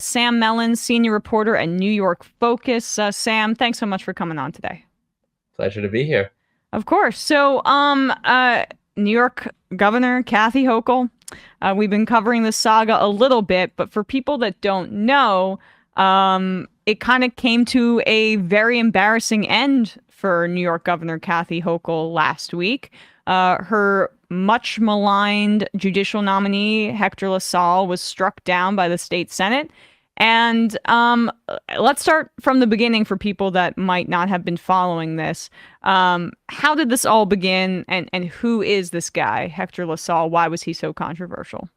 Sam Mellins, senior reporter at New York Focus. Sam, thanks so much for coming on today. Pleasure to be here. Of course. So, New York Governor Kathy Hochul. We've been covering the saga a little bit, but for people that don't know, it kind of came to a very embarrassing end for New York Governor Kathy Hochul last week. Her much maligned judicial nominee, Hector LaSalle, was struck down by the state Senate. And let's start from the beginning for people that might not have been following this. How did this all begin, and who is this guy, Hector LaSalle? Why was he so controversial?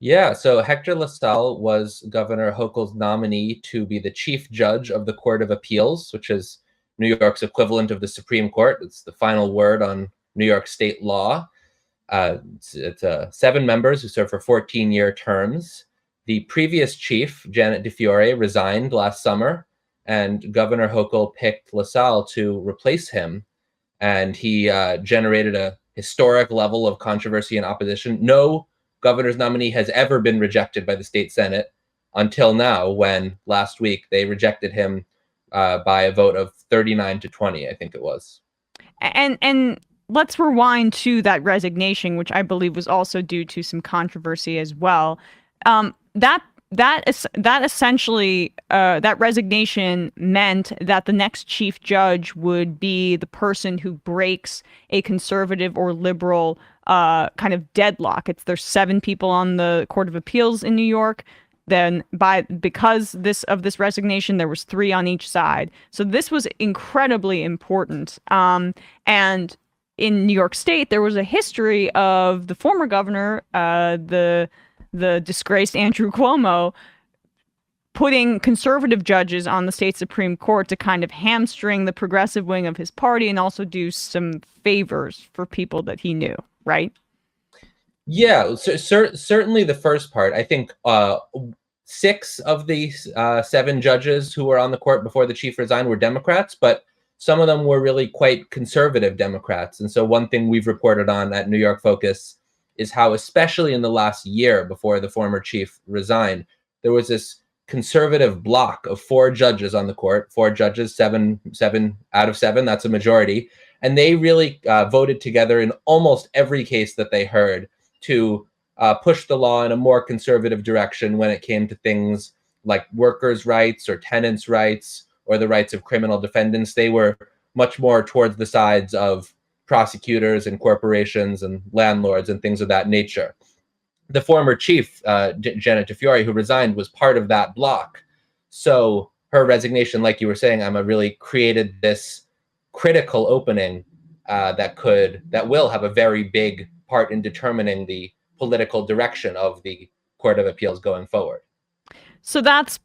Yeah, so Hector LaSalle was Governor Hochul's nominee to be the chief judge of the Court of Appeals, which is New York's equivalent of the Supreme Court. It's the final word on New York state law. It's 7 members who serve for 14-year terms. The previous chief, Janet Defiore, resigned last summer, and Governor Hochul picked LaSalle to replace him. And he generated a historic level of controversy and opposition. No governor's nominee has ever been rejected by the state Senate until now, when last week they rejected him by a vote of 39-20, I think it was. And let's rewind to that resignation, which I believe was also due to some controversy as well. That essentially that resignation meant that the next chief judge would be the person who breaks a conservative or liberal kind of deadlock. There's 7 people on the Court of Appeals in New York. Then because of this resignation, there was 3 on each side. So this was incredibly important. And in New York State, there was a history of the former governor, the disgraced Andrew Cuomo, putting conservative judges on the state Supreme Court to kind of hamstring the progressive wing of his party and also do some favors for people that he knew, right? Yeah, certainly the first part. I think 6 of the 7 judges who were on the court before the chief resigned were Democrats, but some of them were really quite conservative Democrats. And so one thing we've reported on at New York Focus is how, especially in the last year before the former chief resigned, there was this conservative block of 4 judges on the court. 4 judges, 7 out of 7, that's a majority. And they really voted together in almost every case that they heard to push the law in a more conservative direction when it came to things like workers' rights or tenants' rights or the rights of criminal defendants. They were much more towards the sides of prosecutors and corporations and landlords and things of that nature. The former chief, Janet Defiore, who resigned, was part of that block. So her resignation, like you were saying, Emma, really created this critical opening that will have a very big part in determining the political direction of the Court of Appeals going forward. So that's,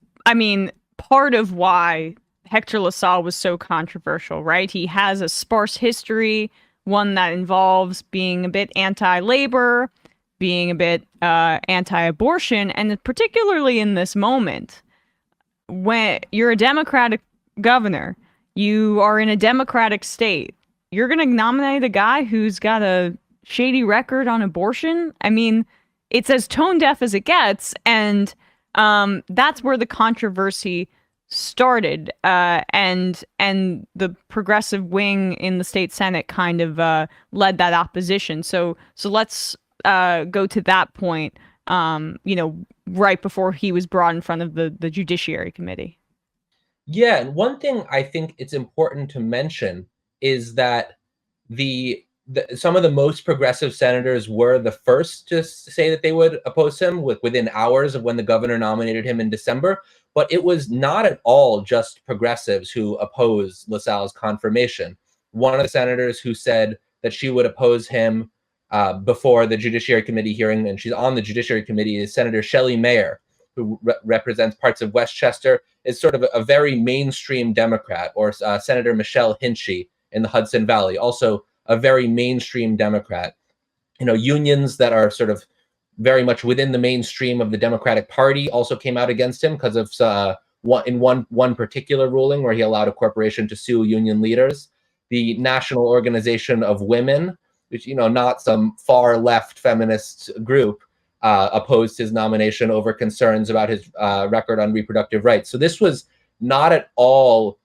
part of why Hector LaSalle was so controversial, right? He has a sparse history, one that involves being a bit anti-labor, being a bit anti-abortion, and particularly in this moment, when you're a Democratic governor, you are in a Democratic state, you're going to nominate a guy who's got a shady record on abortion? It's as tone deaf as it gets, and that's where the controversy started, and the progressive wing in the state Senate kind of led that opposition. So let's go to that point, right before he was brought in front of the Judiciary Committee. Yeah, and one thing I think it's important to mention is that some of the most progressive senators were the first to say that they would oppose him within hours of when the governor nominated him in December. But it was not at all just progressives who opposed LaSalle's confirmation. One of the senators who said that she would oppose him before the Judiciary Committee hearing, and she's on the Judiciary Committee, is Senator Shelley Mayer, who represents parts of Westchester, is sort of a very mainstream Democrat, or Senator Michelle Hinchy in the Hudson Valley, also a very mainstream Democrat. Unions that are sort of very much within the mainstream of the Democratic Party also came out against him because of one particular ruling where he allowed a corporation to sue union leaders. The National Organization of Women, which, not some far left feminist group, opposed his nomination over concerns about his record on reproductive rights. So this was not at all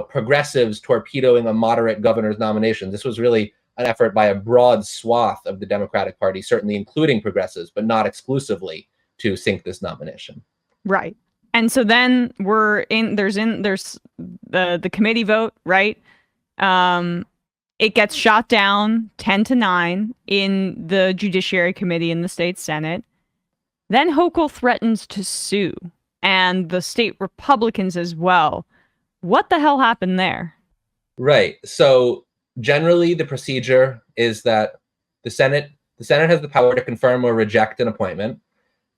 progressives torpedoing a moderate governor's nomination. This was really an effort by a broad swath of the Democratic Party, certainly including progressives, but not exclusively, to sink this nomination. Right. And so then there's the committee vote, right? It gets shot down 10-9 in the Judiciary Committee in the state Senate. Then Hochul threatens to sue, and the state Republicans as well. What the hell happened there? Right. So generally, the procedure is that the Senate has the power to confirm or reject an appointment.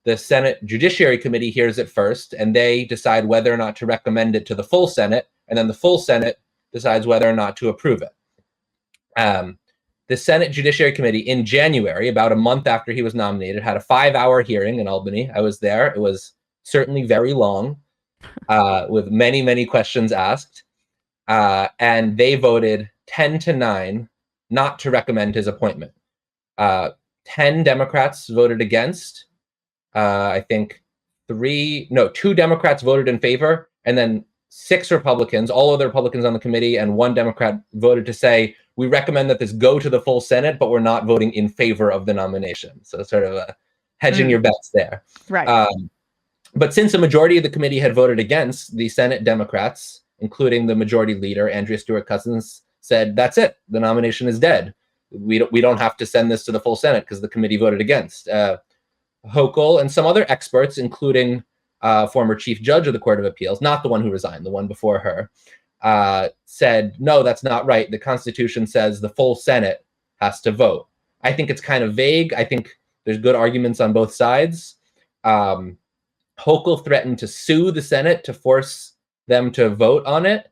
The Senate Judiciary Committee hears it first, and they decide whether or not to recommend it to the full Senate, and then the full Senate decides whether or not to approve it. The Senate Judiciary Committee in January, about a month after he was nominated, had a 5-hour hearing in Albany. I was there. It was certainly very long, with many, many questions asked. And they voted 10-9 not to recommend his appointment. 10 Democrats voted against. I think 2 Democrats voted in favor, and then 6 Republicans, all of the Republicans on the committee, and 1 Democrat voted to say, we recommend that this go to the full Senate, but we're not voting in favor of the nomination. So sort of hedging your bets there. Right. But since a majority of the committee had voted against, the Senate Democrats, including the majority leader, Andrea Stewart-Cousins, said, that's it. The nomination is dead. We don't have to send this to the full Senate because the committee voted against. Hochul and some other experts, including former Chief Judge of the Court of Appeals, not the one who resigned, the one before her, said, no, that's not right. The Constitution says the full Senate has to vote. I think it's kind of vague. I think there's good arguments on both sides. Hochul threatened to sue the Senate to force them to vote on it.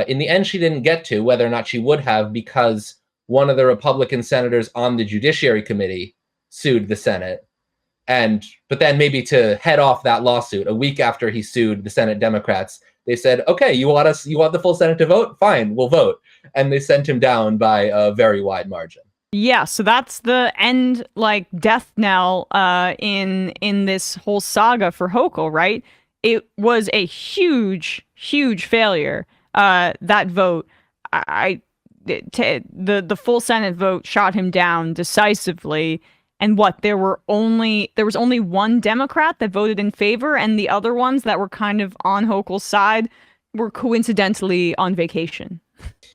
In the end, she didn't get to, whether or not she would have, because one of the Republican senators on the Judiciary Committee sued the Senate. But then maybe to head off that lawsuit, a week after he sued the Senate Democrats, they said, okay, you want the full Senate to vote? Fine, we'll vote. And they sent him down by a very wide margin. Yeah, so that's the end, death knell in this whole saga for Hochul, right? It was a huge, huge failure. That vote, the full Senate vote shot him down decisively. And there was only 1 Democrat that voted in favor, and the other ones that were kind of on Hochul's side were coincidentally on vacation.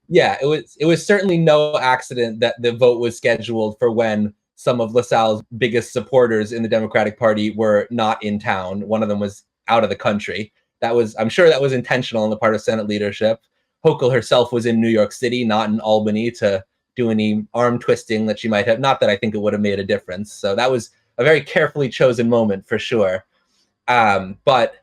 Yeah, it was certainly no accident that the vote was scheduled for when some of LaSalle's biggest supporters in the Democratic Party were not in town. One of them was out of the country. I'm sure that was intentional on the part of Senate leadership. Hochul herself was in New York City, not in Albany, to do any arm twisting that she might have. Not that I think it would have made a difference. So that was a very carefully chosen moment for sure. But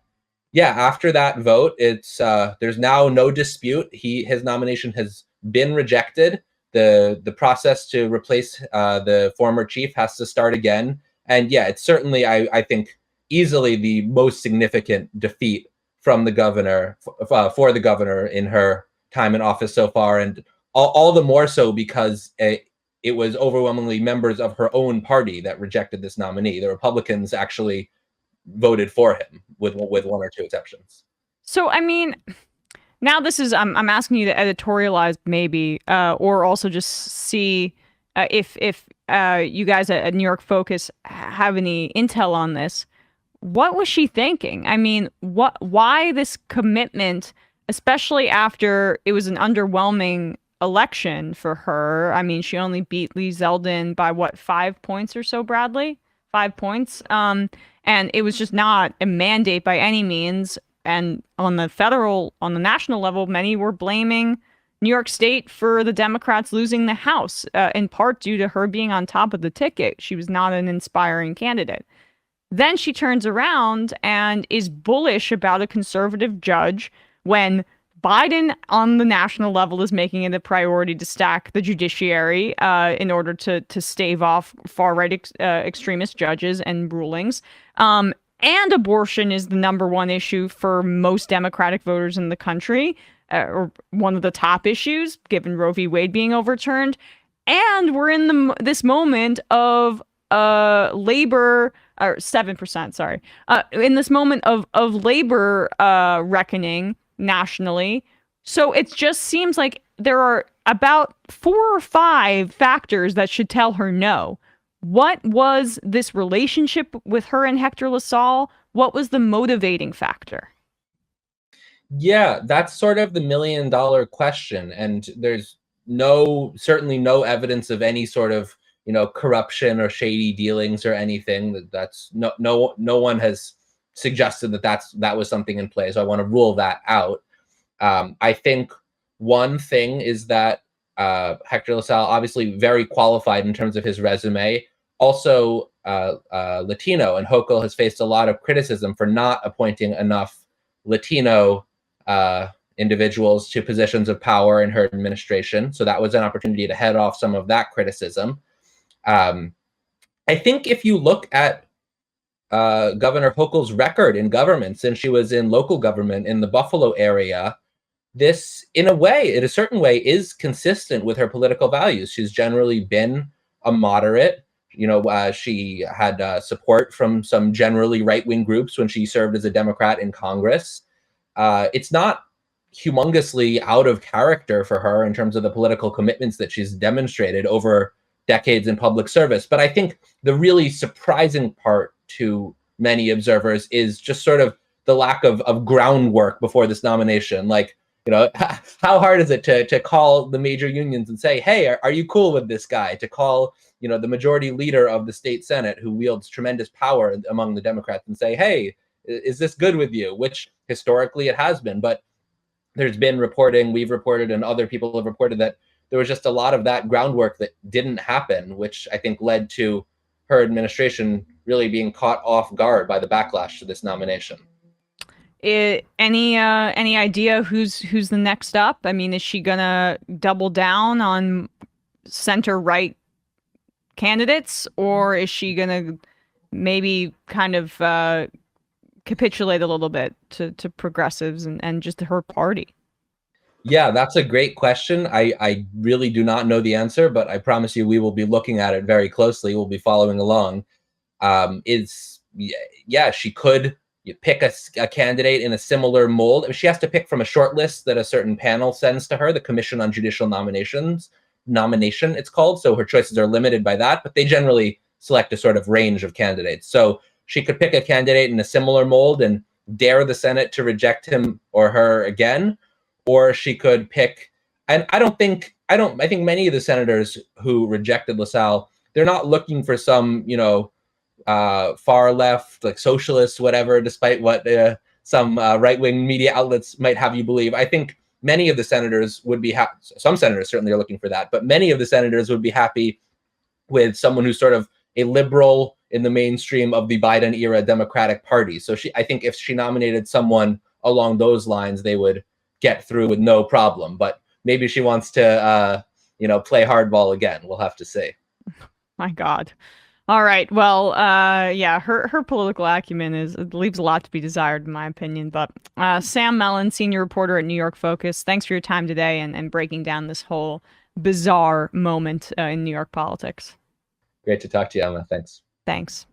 yeah, after that vote, there's now no dispute. His nomination has been rejected. The process to replace the former chief has to start again. And yeah, it's certainly, I think, easily the most significant defeat from the governor for the governor in her time in office so far, and all the more so because it was overwhelmingly members of her own party that rejected this nominee. The Republicans actually voted for him with 1 or 2 exceptions. So, I mean, now this is, I'm asking you to editorialize maybe, or also just see if you guys at New York Focus have any intel on this. What was she thinking? I mean, why this commitment, especially after it was an underwhelming election for her? I mean, she only beat Lee Zeldin by 5 points or so, Bradley? 5 points. And it was just not a mandate by any means. And on the national level, many were blaming New York State for the Democrats losing the House, in part due to her being on top of the ticket. She was not an inspiring candidate. Then she turns around and is bullish about a conservative judge when Biden on the national level is making it a priority to stack the judiciary in order to stave off far-right extremist judges and rulings. And abortion is the #1 issue for most Democratic voters in the country, or one of the top issues, given Roe v. Wade being overturned. And we're in this moment of labor, or 7%, sorry, in this moment of labor reckoning nationally. So it just seems like there are about 4 or 5 factors that should tell her no. What was this relationship with her and Hector LaSalle? What was the motivating factor? Yeah, that's sort of the $1 million question. And there's certainly no evidence of any sort of, corruption or shady dealings or anything. That's no one has suggested that was something in play. So I want to rule that out. I think one thing is that Hector LaSalle, obviously very qualified in terms of his resume, also Latino, and Hochul has faced a lot of criticism for not appointing enough Latino individuals to positions of power in her administration. So that was an opportunity to head off some of that criticism. I think if you look at Governor Hochul's record in government since she was in local government in the Buffalo area, this, in a certain way, is consistent with her political values. She's generally been a moderate. She had support from some generally right-wing groups when she served as a Democrat in Congress. It's not humongously out of character for her in terms of the political commitments that she's demonstrated over decades in public service. But I think the really surprising part to many observers is just sort of the lack of groundwork before this nomination. Like, how hard is it to call the major unions and say, hey, are you cool with this guy? To call, the majority leader of the state Senate, who wields tremendous power among the Democrats, and say, hey, is this good with you? Which historically it has been. But there's been reporting, we've reported, and other people have reported that there was just a lot of that groundwork that didn't happen, which I think led to her administration really being caught off guard by the backlash to this nomination. Any idea who's the next up? I mean, is she gonna double down on center right candidates, or is she gonna maybe kind of capitulate a little bit to progressives and just her party? Yeah, that's a great question. I really do not know the answer, but I promise you we will be looking at it very closely. We'll be following along. She could pick a candidate in a similar mold. She has to pick from a short list that a certain panel sends to her, the Commission on Judicial Nomination, it's called. So her choices are limited by that, but they generally select a sort of range of candidates. So she could pick a candidate in a similar mold and dare the Senate to reject him or her again, or she could pick, and I think many of the senators who rejected LaSalle, they're not looking for some, far left, like socialists, whatever, despite what some right-wing media outlets might have you believe. I think many of the senators would be happy. Some senators certainly are looking for that, but many of the senators would be happy with someone who's sort of a liberal in the mainstream of the Biden era Democratic Party. So I think if she nominated someone along those lines, they would get through with no problem. But maybe she wants to, play hardball again. We'll have to see. My God. All right. Well, her political acumen leaves a lot to be desired, in my opinion. But Sam Mellins, senior reporter at New York Focus, thanks for your time today and breaking down this whole bizarre moment in New York politics. Great to talk to you, Emma. Thanks. Thanks.